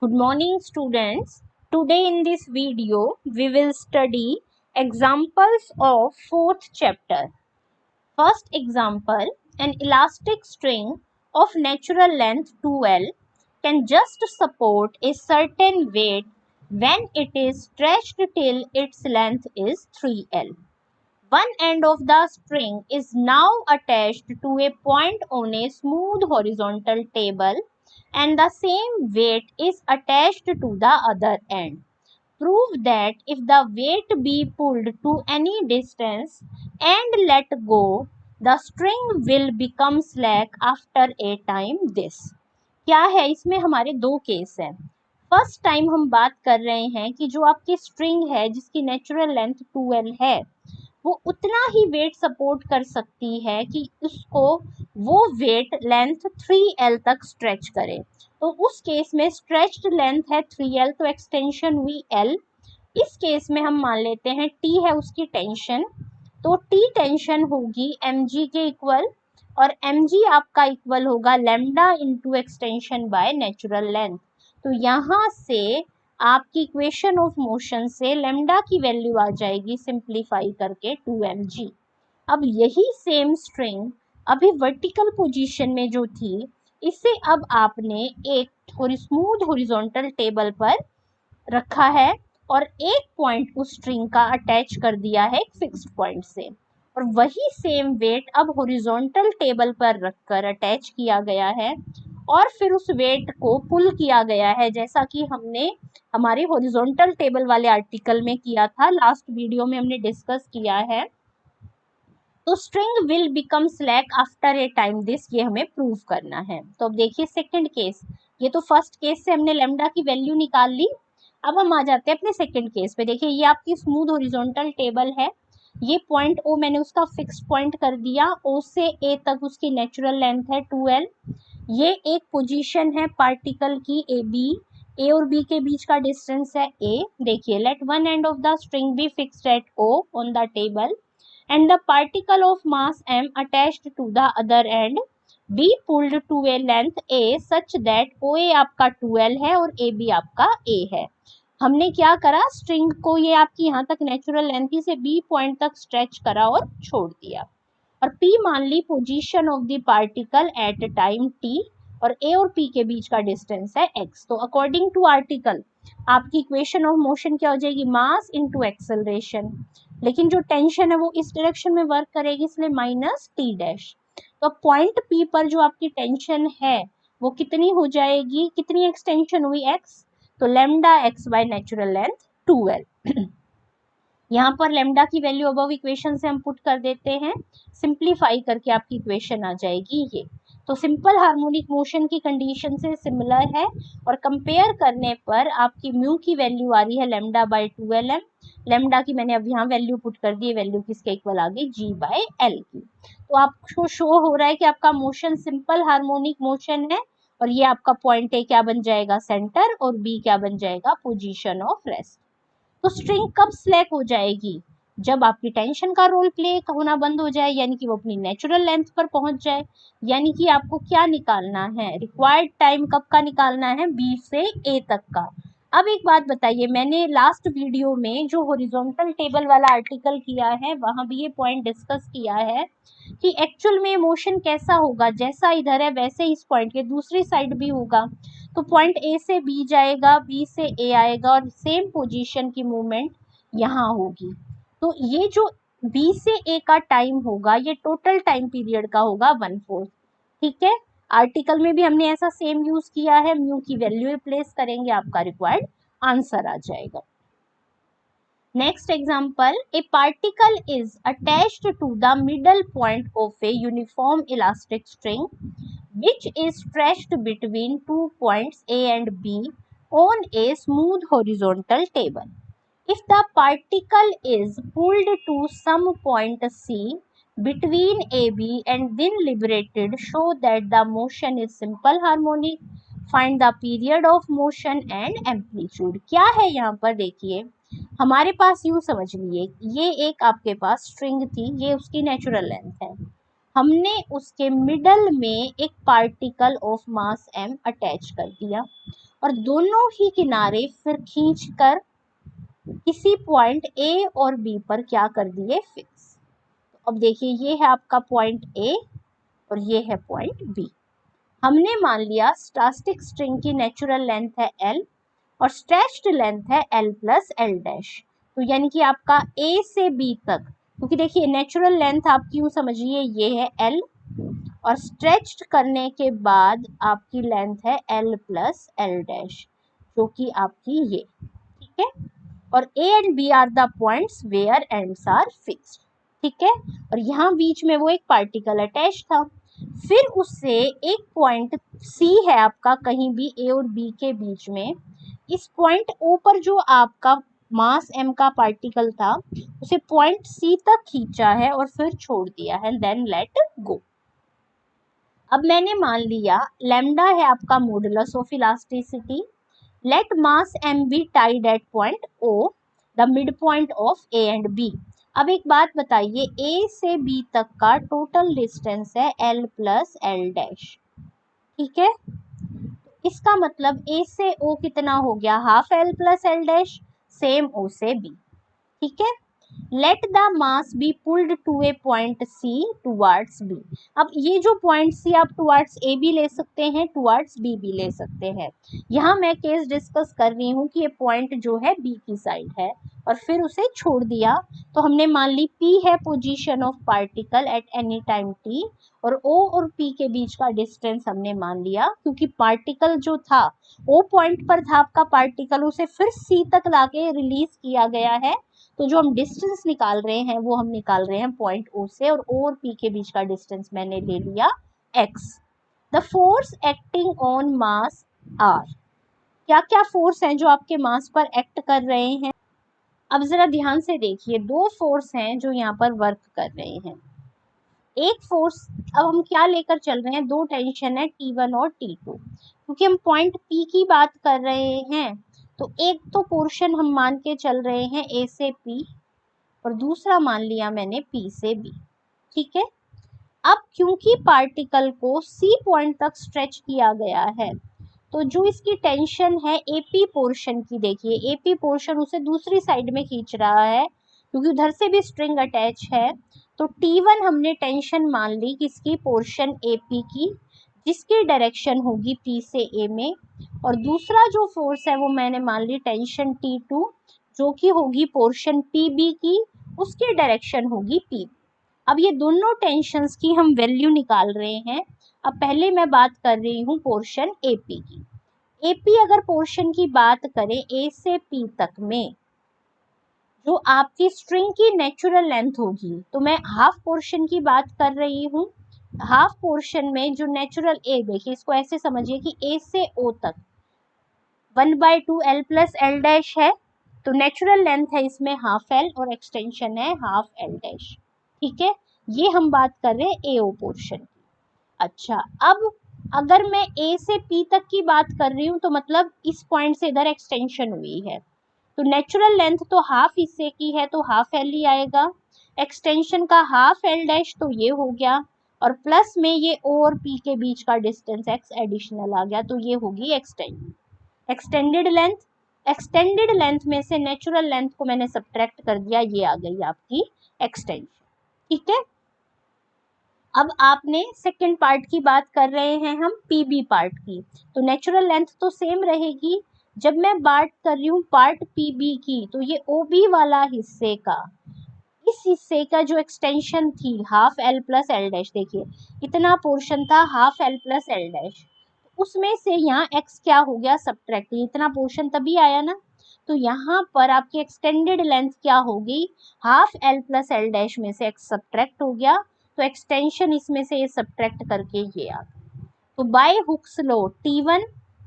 Good morning, students. Today in this video, we will study examples of fourth chapter. First example, an elastic string of natural length 2L can just support a certain weight when it is stretched till its length is 3L. One end of the string is now attached to a point on a smooth horizontal table and the same weight is attached to the other end. Prove that if the weight be pulled to any distance and let go, the string will become slack after a time this. क्या है इसमें हमारे दो case हैं. First time हम बात कर रहे हैं कि जो आपकी स्ट्रिंग है जिसकी नेचुरल लेंथ 2L है वो उतना ही वेट सपोर्ट कर सकती है कि उसको वो वेट लेंथ 3L तक स्ट्रेच करे. तो उस केस में स्ट्रेच्ड लेंथ है 3L तो एक्सटेंशन हुई L. इस केस में हम मान लेते हैं T है उसकी टेंशन, तो T टेंशन होगी mg के इक्वल और mg आपका इक्वल होगा lambda into extension by natural length. तो यहाँ से आपकी इक्वेशन ऑफ मोशन से लैम्डा की वैल्यू आ जाएगी सिंप्लीफाई करके 2mg. अब यही सेम स्ट्रिंग अभी वर्टिकल पोजीशन में जो थी इसे अब आपने एक स्मूथ हॉरिजॉन्टल टेबल पर रखा है और एक पॉइंट उस स्ट्रिंग का अटैच कर दिया है एक फिक्स्ड पॉइंट से और वही सेम वेट अब हॉरिजॉन्टल टेबल पर रखकर अटैच किया गया है और फिर उस वेट को पुल किया गया है जैसा कि हमने हमारे हॉरिजॉन्टल टेबल वाले आर्टिकल में किया था. लास्ट वीडियो में हमने डिस्कस किया है. तो string will become slack after a time this, ये हमें प्रूव करना है. तो अब देखिए सेकंड केस, ये तो फर्स्ट केस से हमने लेम्डा की वैल्यू निकाल ली. अब हम आ जाते हैं अपने सेकंड केस पे. देखिए ये आपकी स्मूथ हॉरिजॉन्टल टेबल है, ये पॉइंट ओ मैंने उसका फिक्स पॉइंट कर दिया, ओ से ए तक उसकी नेचुरल लेंथ है 2L. ये एक पोजीशन है पार्टिकल की ए बी, ए और बी के बीच का डिस्टेंस है ए. देखिए let one end of the string be fixed at O on the table and the particle of mass m attached to the other end be pulled to a length a such that OA आपका 2L है और AB आपका A है. हमने क्या करा, string को ये आपकी यहाँ तक नेचुरल लेंथ से B पॉइंट तक स्ट्रेच करा और छोड़ दिया और P मान ली position of the particle at time T और A और P के बीच का डिस्टेंस है x. तो अकॉर्डिंग टू आर्टिकल आपकी इक्वेशन ऑफ मोशन क्या हो जाएगी, मास इनटू एक्सेलरेशन. लेकिन जो टेंशन है वो इस डायरेक्शन में वर्क करेगी इसलिए माइनस टी डैश. तो पॉइंट पी पर जो आपकी टेंशन है वो कितनी हो जाएगी, कितनी एक्सटेंशन हुई x, तो lambda x bye natural length 2L. यहाँ पर लेम्डा की वैल्यू अबव इक्वेशन से हम पुट कर देते हैं, सिंप्लीफाई करके आपकी इक्वेशन आ जाएगी ये. तो सिंपल हार्मोनिक मोशन की कंडीशन से सिमिलर है और कंपेयर करने पर आपकी म्यू की वैल्यू आ रही है लेम्डा बाय 2Lm. लेम्डा की मैंने अब यहाँ वैल्यू पुट कर दी, वैल्यू किसके इक्वल आ गई, g बाय L की. तो आपको शो हो रहा है कि आपका मोशन सिंपल हार्मोनिक मोशन है और ये आपका पॉइंट ए क्या बन जाएगा, सेंटर, और बी क्या बन जाएगा, पोजीशन ऑफ रेस्ट. तो स्ट्रिंग कब स्लैक हो जाएगी, जब आपकी टेंशन का रोल प्ले होना बंद हो जाए, यानी कि वो अपनी नेचुरल लेंथ पर पहुंच जाए. यानी कि आपको क्या निकालना है, रिक्वायर्ड टाइम कब का निकालना है, बी से ए तक का. अब एक बात बताइए, मैंने लास्ट वीडियो में जो हॉरिजॉन्टल टेबल वाला आर्टिकल किया है वहां भी ये पॉइंट डिस्कस किया है कि एक्चुअल में मोशन कैसा होगा, जैसा इधर है वैसे इस पॉइंट के दूसरी साइड भी होगा. तो पॉइंट ए से बी जाएगा, बी से ए आएगा और सेम पोजीशन की मूवमेंट यहाँ होगी. तो ये जो बी से ए का टाइम होगा ये टोटल टाइम पीरियड का होगा 1/4. ठीक है, आर्टिकल में भी हमने ऐसा सेम यूज किया है. म्यू की वैल्यू रिप्लेस करेंगे, आपका रिक्वायर्ड आंसर आ जाएगा. Next example, a particle is attached to the middle point of a uniform elastic string which is stretched between 2 points A and B on a smooth horizontal table. If the particle is pulled to some point C between AB and then liberated, show that the motion is simple harmonic. Find the period of motion and amplitude. क्या है यहाँ पर देखिए, हमारे पास यूं समझ लिए, ये एक आपके पास स्ट्रिंग थी, ये उसकी नेचुरल लेंथ है, हमने उसके मिडल में एक particle of mass m attach कर दिया और दोनों ही किनारे फिर खींचकर किसी पॉइंट ए और बी पर क्या कर दिए, फिक्स। अब देखिए ये है आपका पॉइंट ए और ये है पॉइंट बी। हमने मान लिया स्टास्टिक स्ट्रिंग की नेचुरल लेंथ है एल और स्ट्रेच्ड लेंथ है एल प्लस एल डैश। तो यानी कि आपका ए से बी तक, क्योंकि देखिए नेचुरल लेंथ आपकी यूं समझिए ये है एल और स्ट्रेच्ड करने के बाद आपकी लेंथ है एल प्लस एल डैश, जो कि आपकी ये, ठीक है। और A and B are the points where ends are fixed, ठीक है। और यहाँ बीच में वो एक पार्टिकल अटैच था। फिर उससे एक पॉइंट सी है आपका कहीं भी ए और बी के बीच में, इस पॉइंट ओ पर जो आपका मास m का पार्टिकल था उसे पॉइंट सी तक खींचा है और फिर छोड़ दिया है, देन लेट गो। अब मैंने मान लिया लैम्डा है आपका modulus of elasticity. Let mass m be tied at point o, the mid point of a and b। अब एक बात बताइए, a से b तक का टोटल डिस्टेंस है l प्लस एल डैश, ठीक है। इसका मतलब a से o कितना हो गया, half l plus L dash, same o से b, ठीक है। Let the mass be pulled to a point C towards B. अब ये जो पॉइंट सी आप टुवर्ड्स ए भी ले सकते हैं, टुवर्ड्स बी भी ले सकते हैं। यहाँ मैं केस डिस्कस कर रही हूँ कि ये पॉइंट जो है बी की साइड है और फिर उसे छोड़ दिया। तो हमने मान ली P है position of particle at any time T और O और P के बीच का डिस्टेंस हमने मान लिया, क्योंकि पार्टिकल जो था O पॉइंट पर था आपका पार्टिकल, उसे फिर C तक लाके रिलीज किया गया है। तो जो हम डिस्टेंस निकाल रहे हैं वो हम निकाल रहे हैं पॉइंट O से, और O और P के बीच का डिस्टेंस मैंने ले लिया x। The force acting on mass R, क्या क्या फोर्स हैं जो आपके मास पर एक्ट कर रहे हैं। अब जरा ध्यान से देखिए, दो फोर्स हैं जो यहाँ पर वर्क कर रहे हैं। एक फोर्स, अब हम क्या लेकर चल रहे हैं, दो टेंशन है T1 और T2, क्योंकि हम पॉइंट P की बात कर रहे हैं। तो एक तो पोर्शन हम मान के चल रहे हैं A से P और दूसरा मान लिया मैंने P से B, ठीक है। अब क्योंकि पार्टिकल को C पॉइंट तक स्ट्रेच किया गया है, तो जो इसकी टेंशन है AP पोर्शन की, देखिए AP पोर्शन उसे दूसरी साइड में खींच रहा है क्योंकि उधर से भी स्ट्रिंग अटैच है। तो T1 हमने टेंशन मान ली किसकी, पोर्शन AP की, जिसकी डायरेक्शन होगी P से A में। और दूसरा जो फोर्स है वो मैंने मान ली टेंशन T2, जो कि होगी पोर्शन PB की, उसकी डायरेक्शन होगी P। अब ये दोनों टेंशंस की हम वैल्यू निकाल रहे हैं। अब पहले मैं बात कर रही हूँ पोर्शन AP की। AP अगर पोर्शन की बात करें A से P तक में, जो आपकी स्ट्रिंग की नेचुरल लेंथ होगी, तो मैं हाफ पोर्शन की बात कर रही हूँ। हाफ पोर्शन में जो नेचुरल A, देखिए इसको ऐसे समझिए कि A से O तक 1/2 L प्लस एल डैश है, तो नेचुरल लेंथ है इसमें हाफ L और एक्सटेंशन है हाफ L डैश, ठीक है। ये हम बात कर रहे हैं AO पोर्शन की। अच्छा, अब अगर मैं A से P तक की बात कर रही हूँ तो मतलब इस पॉइंट से इधर एक्सटेंशन हुई है, तो नेचुरल लेंथ तो हाफ हिस्से की है तो हाफ L ही आएगा, एक्सटेंशन का हाफ L डैश तो ये हो गया, और प्लस में ये O और P के बीच का डिस्टेंस x एडिशनल आ गया, तो ये होगी एक्सटेंडेड लेंथ। एक्सटेंडेड लेंथ में से नेचुरल लेंथ को मैंने सब्ट्रैक्ट कर दिया, ये आ गई आपकी एक्सटेंशन, ठीक है। अब आपने सेकंड पार्ट की बात कर रहे हैं हम पीबी पार्ट की, तो नेचुरल लेंथ तो सेम रहेगी। जब मैं बात कर रही हूँ पार्ट पीबी की, तो ये ओबी वाला हिस्से का, इस हिस्से का जो एक्सटेंशन थी half L plus L dash, देखिए इतना पोर्शन था half L plus L dash, उसमें से यहाँ x क्या हो गया, सब्ट्रैक्ट, इतना पोर्शन तभी आया ना। तो यहाँ पर आपकी एक्सटेंडेड लेंथ क्या होगी, half L plus L dash में से x सब्ट्रैक्ट हो गया, तो एक्सटेंशन इसमें से ये सब्ट्रैक्ट करके ये आ गया। तो बाय हुक्स लॉ T1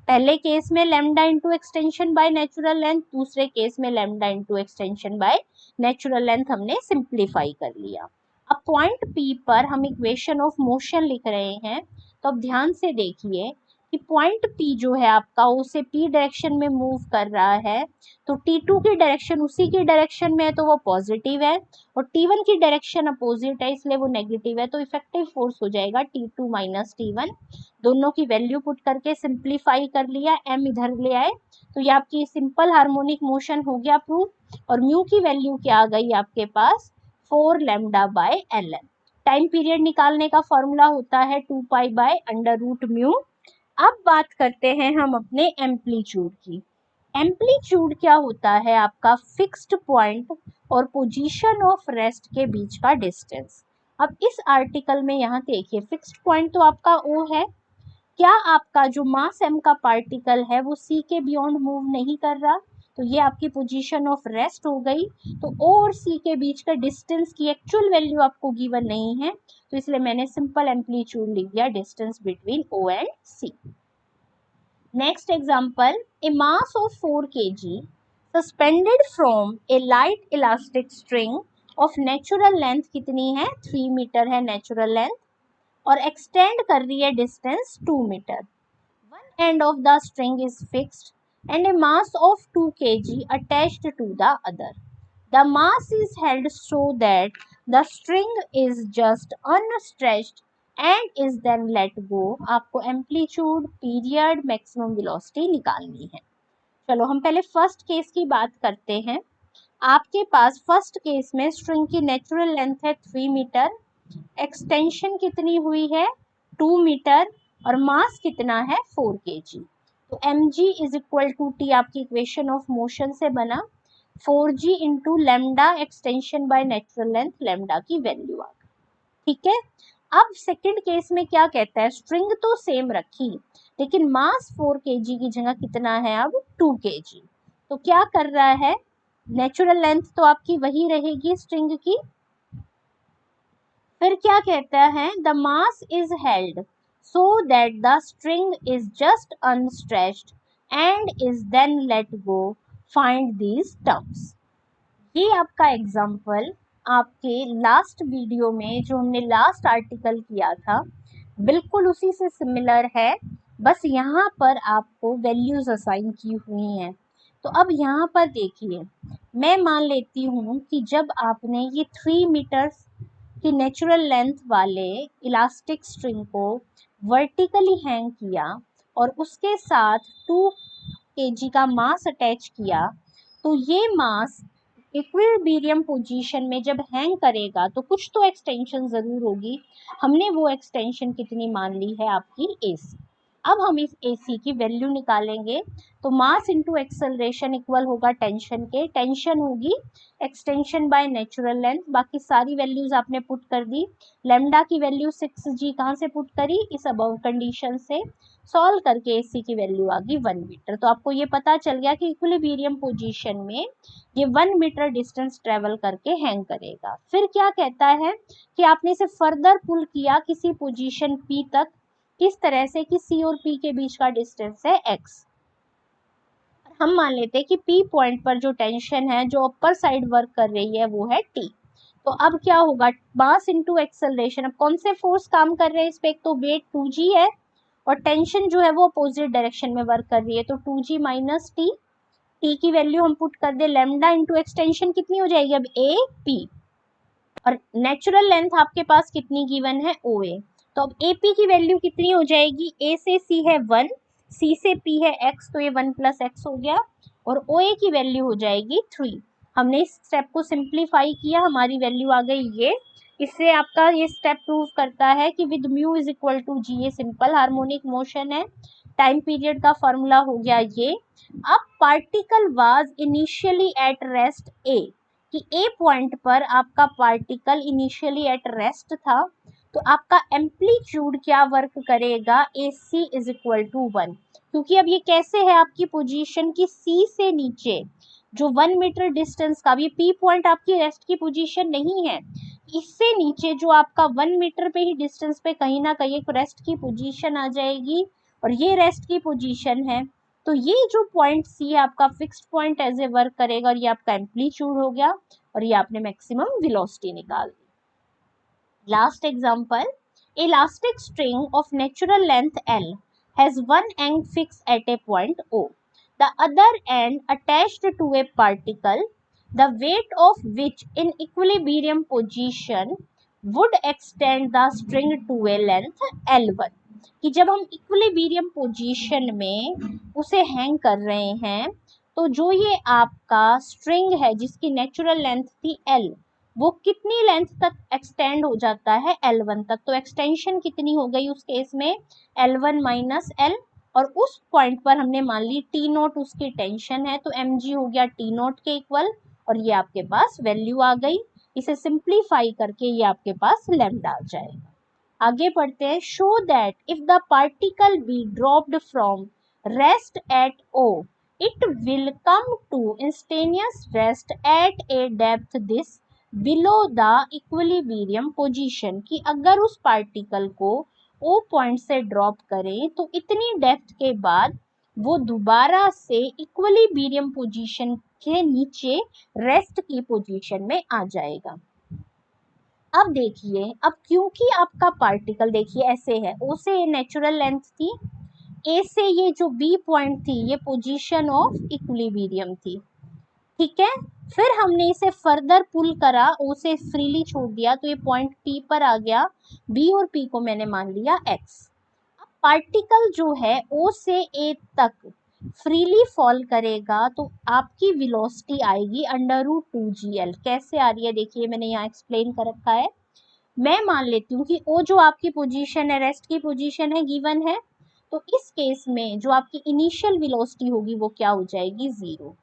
पहले केस में lambda into extension by natural length, दूसरे केस में lambda into extension by natural length हमने सिंप्लीफाई कर लिया। अब पॉइंट P पर हम इक्वेशन ऑफ मोशन लिख रहे हैं, तो अब ध्यान से देखिए कि पॉइंट P जो है आपका उसे P डायरेक्शन में मूव कर रहा है, तो T2 की डायरेक्शन उसी की डायरेक्शन में है तो वो पॉजिटिव है, और T1 की डायरेक्शन अपोजिट है इसलिए वो नेगेटिव है, तो इफेक्टिव फोर्स हो जाएगा T2 माइनस T1। दोनों की वैल्यू पुट करके सिंप्लीफाई कर लिया, m इधर ले आए, तो ये आपकी सिंपल हार्मोनिक मोशन हो गया प्रूव। और म्यू की वैल्यू क्या आ गई आपके पास, 4 lambda by ln। Time period निकालने का फॉर्मूला होता है 2 pi by under root mu. अब बात करते हैं हम अपने एम्पलीट्यूड की। एम्पलीट्यूड क्या होता है, आपका फिक्स्ड पॉइंट और पोजीशन ऑफ रेस्ट के बीच का डिस्टेंस। अब इस आर्टिकल में यहाँ देखिए फिक्स्ड पॉइंट तो आपका O है, क्या आपका जो मास m का पार्टिकल है वो c के बियॉन्ड मूव नहीं कर रहा, तो ये आपकी पोजीशन ऑफ रेस्ट हो गई। तो O और c के बीच का डिस्टेंस की एक्चुअल वैल्यू आपको गिवन नहीं है, तो इसलिए मैंने सिंपल एम्पलीट्यूड लिख दिया distance between O and C। Next example, A mass of 4 kg suspended from A light elastic string of natural length कितनी है, 3 मीटर है नेचुरल लेंथ, और एक्सटेंड कर रही है distance 2 metre. One end of the string is fixed and a mass of 2 kg attached to the other. The mass is held so that the string is just unstretched and is then let go। आपको amplitude, period, maximum velocity निकालनी है। चलो हम पहले first case की बात करते हैं। आपके पास फर्स्ट केस में स्ट्रिंग की नेचुरल लेंथ है 3 मीटर, एक्सटेंशन कितनी हुई है 2 मीटर, और मास कितना है 4 kg। तो mg is equal to t आपकी इक्वेशन ऑफ मोशन से बना 4g into lambda extension by natural length, lambda की वैल्यू आ गई। ठीक है, अब सेकंड केस में क्या कहता है, स्ट्रिंग तो सेम रखी लेकिन मास 4 kg की जगह कितना है अब 2 kg। तो क्या कर रहा है, नेचुरल लेंथ तो आपकी वही रहेगी स्ट्रिंग की, फिर क्या कहता है, the mass is held so that the string is just unstretched and is then let go, find these terms. ये आपका एग्जाम्पल आपके लास्ट वीडियो में जो हमने लास्ट आर्टिकल किया था बिल्कुल उसी से सिमिलर है, बस यहाँ पर आपको वैल्यूज असाइन की हुई हैं। तो अब यहाँ पर देखिए, मैं मान लेती हूँ कि जब आपने ये 3 मीटर्स की नेचुरल लेंथ वाले इलास्टिक स्ट्रिंग को वर्टिकली हैंग किया और उसके साथ 2 kg का मास अटैच किया, तो ये मास इक्विलिब्रियम पोजीशन में जब हैंग करेगा तो कुछ तो एक्सटेंशन जरूर होगी। हमने वो एक्सटेंशन कितनी मान ली है आपकी AC। अब हम इस AC की वैल्यू निकालेंगे, तो मास इंटू एक्सेलरेशन इक्वल होगा टेंशन के, टेंशन होगी एक्सटेंशन बाय नेचुरल लेंथ, बाकी सारी वैल्यूज आपने पुट कर दी। लेमडा की वैल्यू 6g कहाँ से पुट करी, इस अबव कंडीशन से सॉल्व करके AC की वैल्यू आ गई 1 मीटर। तो आपको ये पता चल गया कि इक्विलिब्रियम पोजीशन में ये 1 मीटर डिस्टेंस ट्रेवल करके हैंग करेगा। फिर क्या कहता है कि आपने इसे फर्दर पुल किया किसी पोजीशन P तक, किस तरह से कि C और P के बीच का डिस्टेंस है x। हम मान लेते हैं कि P पॉइंट पर जो टेंशन है जो अपर साइड वर्क कर रही है वो है T। तो अब क्या होगा, मास इंटू एक्सेलरेशन, अब कौन से फोर्स काम कर रहे हैं इस पे, एक तो वेट 2g है और टेंशन जो है वो अपोजिट डायरेक्शन में वर्क कर रही है, तो 2g माइनस टी, टी की वैल्यू हम पुट कर दे, लेमडा इंटू एक्सटेंशन कितनी हो जाएगी अब AP, और नेचुरल लेंथ आपके पास कितनी गिवन है OA। तो अब AP की वैल्यू कितनी हो जाएगी, A से C है 1, C से P है x, तो ये 1 प्लस x हो गया, और OA की वैल्यू हो जाएगी 3। हमने इस स्टेप को सिंप्लीफाई किया, हमारी वैल्यू आ गई ये। इससे आपका ये स्टेप प्रूव करता है कि with mu is equal to g, ये सिंपल हार्मोनिक मोशन है। टाइम पीरियड का फॉर्मूला हो गया ये। अब particle was initially at rest A, कि A पॉइंट पर आपका पार्टिकल इनिशियली एट रेस्ट था, तो आपका एम्पलीट्यूड क्या वर्क करेगा, AC इज इक्वल टू 1, क्योंकि अब ये कैसे है आपकी पोजीशन की C से नीचे जो 1 मीटर डिस्टेंस का, ये P पॉइंट आपकी रेस्ट की पोजीशन नहीं है, इससे नीचे जो आपका 1 मीटर पे ही डिस्टेंस पे कहीं ना कहीं एक रेस्ट की पोजीशन आ जाएगी, और ये रेस्ट की पोजीशन है। तो ये जो पॉइंट C है आपका fixed point as a work करेगा, और ये आपका एम्पलीट्यूड हो गया, और ये आपने मैक्सिमम वेलोसिटी निकाल दी। Last example, elastic string of natural length L has one end fixed at a point O, the other end attached to a particle, the weight of which in equilibrium position would extend the string to a length L1. कि जब हम equilibrium position में उसे hang कर रहे हैं तो जो ये आपका स्ट्रिंग है जिसकी नेचुरल लेंथ थी L, वो कितनी लेंथ तक एक्सटेंड हो जाता है L1 तक. तो एक्सटेंशन कितनी हो गई उस केस में, L1 माइनस L, और उस पॉइंट पर हमने मान ली T नोट उसकी टेंशन है तो mg हो गया T नोट के इक्वल, और ये आपके पास वैल्यू आ गई. इसे सिंप्लीफाई करके ये आपके पास लैम्डा आ जाएगा. आगे पढ़ते हैं. Show that if the particle be dropped from rest at O, it will come to instantaneous rest at a depth this below the equilibrium position. कि अगर उस पार्टिकल को O पॉइंट से ड्रॉप करें तो इतनी डेप्थ के बाद वो दोबारा से इक्विलिब्रियम पोजीशन के नीचे रेस्ट की पोजीशन में आ जाएगा. अब देखिए, अब क्योंकि आपका पार्टिकल देखिए ऐसे है, O से ये नेचुरल लेंथ थी, A से ये जो B पॉइंट थी ये पोजीशन ऑफ इक्विलिब्रियम थी, ठीक है. फिर हमने इसे फर्दर पुल करा, O से फ्रीली छोड़ दिया तो ये पॉइंट P पर आ गया. B और P को मैंने मान लिया X. अब पार्टिकल जो है O से A तक फ्रीली फॉल करेगा तो आपकी वेलोसिटी आएगी √2gl. कैसे आ रही है देखिए, मैंने यहाँ एक्सप्लेन कर रखा है. मैं मान लेती हूँ कि O जो आपकी पोजीशन है, रेस्ट की पोजीशन है, गिवन है, तो इस केस में जो आपकी इनिशियल वेलोसिटी होगी वो क्या हो जाएगी, 0.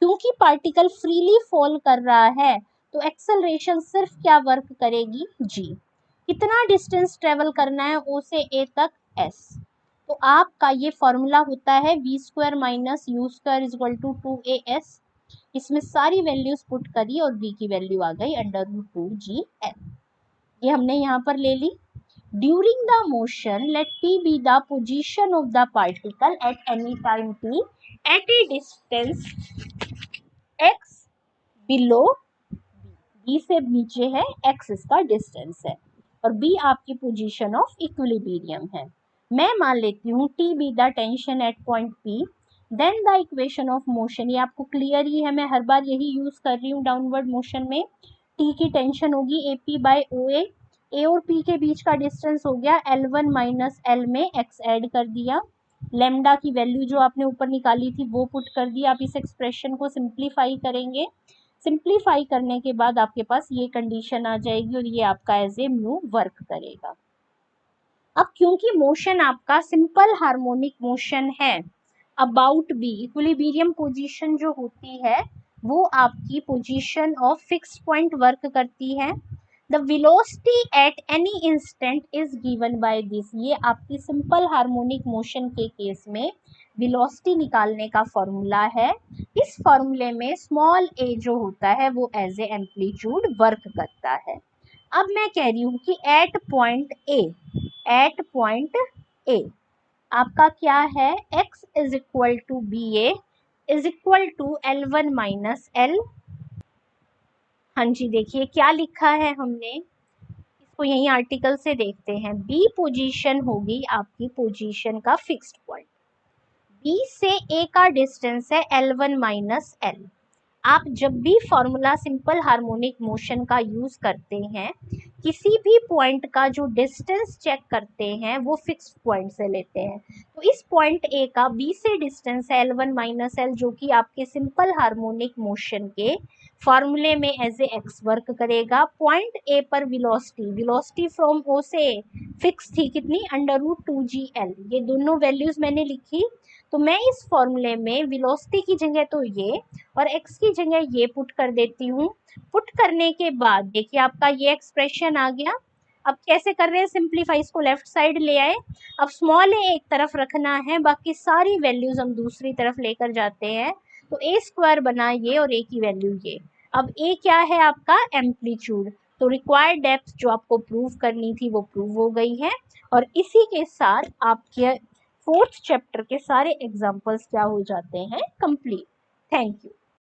क्योंकि पार्टिकल फ्रीली फॉल कर रहा है तो एक्सेलरेशन सिर्फ क्या वर्क करेगी, g. कितना डिस्टेंस ट्रेवल करना है O से A तक, s. तो आपका ये फॉर्मूला होता है v² minus u² equal to 2as. इसमें सारी वैल्यूज पुट करी और v की वैल्यू आ गई √2gl. ये हमने यहाँ पर ले ली. During the motion, let P be the position of the particle at any time T at a distance x below B. B से नीचे है, x इसका डिस्टेंस है, और B आपकी पोजीशन ऑफ इक्विलिब्रियम है. मैं मान लेती हूँ T be the tension at point P, then the equation of motion. ये आपको क्लियर ही है, मैं हर बार यही यूज कर रही हूँ. डाउनवर्ड मोशन में T की टेंशन होगी AP बाय OA. A और P के बीच का डिस्टेंस हो गया L1 माइनस L में x ऐड कर दिया. लेमडा की वैल्यू जो आपने ऊपर निकाली थी वो पुट कर दी. आप इस एक्सप्रेशन को सिंप्लीफाई करेंगे. सिंप्लीफाई करने के बाद आपके पास ये कंडीशन आ जाएगी और ये आपका एज ए म्यू वर्क करेगा. अब क्योंकि मोशन आपका सिंपल हार्मोनिक मोशन है अबाउट बी, इक्विलिब्रियम पोजीशन जो होती है वो आपकी position of fixed point work करती है. The velocity at any instant is given by this. ये आपकी सिंपल हार्मोनिक मोशन के केस में वेलोसिटी निकालने का फॉर्मूला है. इस फॉर्मूले में स्मॉल a जो होता है वो एज ए एम्पलीट्यूड वर्क करता है. अब मैं कह रही हूँ कि एट पॉइंट A आपका क्या है, x is equal to BA is equal to L1 minus L. हाँ जी, देखिए क्या लिखा है हमने, इसको यही आर्टिकल से देखते हैं. B पोजीशन होगी आपकी पोजीशन का फिक्स्ड पॉइंट. B से A का डिस्टेंस है L1 माइनस L. आप जब भी फॉर्मूला सिंपल हार्मोनिक मोशन का यूज करते हैं, किसी भी पॉइंट का जो डिस्टेंस चेक करते हैं वो फिक्स्ड पॉइंट से लेते हैं. तो इस पॉइंट A का B से डिस्टेंस है L1 माइनस L, जो कि आपके सिंपल हार्मोनिक मोशन के फॉर्मूले में एज ए एक्स वर्क करेगा. पॉइंट A पर वेलोसिटी फ्रॉम O से फिक्स थी कितनी, √2gl. ये दोनों वैल्यूज मैंने लिखी. तो मैं इस फॉर्मूले में वेलोसिटी की जगह तो ये और x की जगह ये पुट कर देती हूँ. पुट करने के बाद देखिए आपका ये एक्सप्रेशन आ गया. अब कैसे कर रहे हैं, सिंप्लीफाई, इसको लेफ्ट साइड ले आए. अब स्मॉल a एक तरफ रखना है, बाकी सारी वैल्यूज हम दूसरी तरफ लेकर जाते हैं. तो a² बना ये और a की वैल्यू ये. अब a क्या है आपका, एम्पलीट्यूड. तो रिक्वायर्ड डेप्थ जो आपको प्रूव करनी थी वो प्रूव हो गई है. और इसी के साथ आपके 4th चैप्टर के सारे एग्जाम्पल्स क्या हो जाते हैं, कंप्लीट. Thank you.